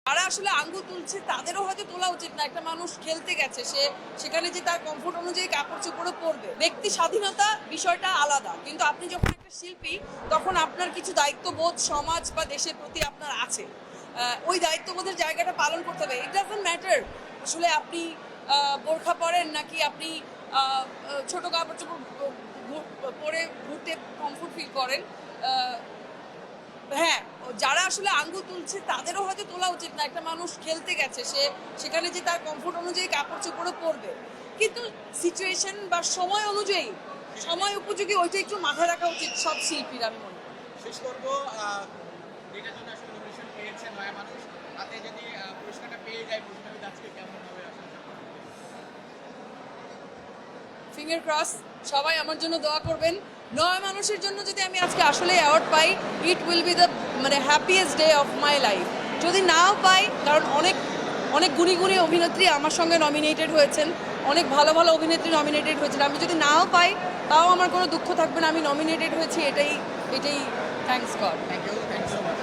যারা আসলে আঙ্গুল তুলছে তাদেরও হয়তো তোলা উচিত না। একটা মানুষ খেলতে গেছে, সেখানে যে তার কমফোর্ট অনুযায়ী কাপড় চোপড়ও পরবে। ব্যক্তি স্বাধীনতা বিষয়টা আলাদা, কিন্তু আপনি যখন একটা শিল্পী তখন আপনার কিছু দায়িত্ববোধ সমাজ বা দেশের প্রতি আপনার আছে। ওই দায়িত্ববোধের জায়গাটা পালন করতে হবে। ইট ডাজন্ট ম্যাটার আসলে আপনি বোরখা পরেন নাকি আপনি ছোট কাপড় চোপড় পরে ঘুরতে কমফোর্ট ফিল করেন। হ্যাঁ, যারা আসলে আঙ্গুল তুলছে তাদেরও হয়তো তোলা উচিত না। একটা মানুষ খেলতে গেছে, সেখানে যে তার কমফোর্ট অনুযায়ী কাপড় চোপড়ও পরবে, কিন্তু সিচুয়েশন বা সময় অনুযায়ী সময় উপযোগী ওইটা একটু মাথায় রাখা উচিত সব শিল্পীর, আমি মনে করি। শেষ করব, যেটার জন্য আসলে নমিনেশন পেয়েছে নয়া মানুষ, তাতে যদি পুরস্কারটা পেয়ে যায় মুশতাফিজ আজকে কেমন হবে আসলে? ফিঙ্গার ক্রস, সবাই আমার জন্য দোয়া করবেন। নয় মানুষের জন্য যদি আমি আজকে আসলে award pi, it will be the happiest day of my life. যদি নাও পাই, কারণ অনেক অনেক গুণী গুণী অভিনেত্রী আমার সঙ্গে নমিনেটেড হয়েছেন, অনেক ভালো ভালো অভিনেত্রী নমিনেটেড হয়েছেন। আমি যদি নাও পাই তাও আমার কোনো দুঃখ থাকবে না, আমি নমিনেটেড হয়েছি, এটাই thanks God. Thank you so much.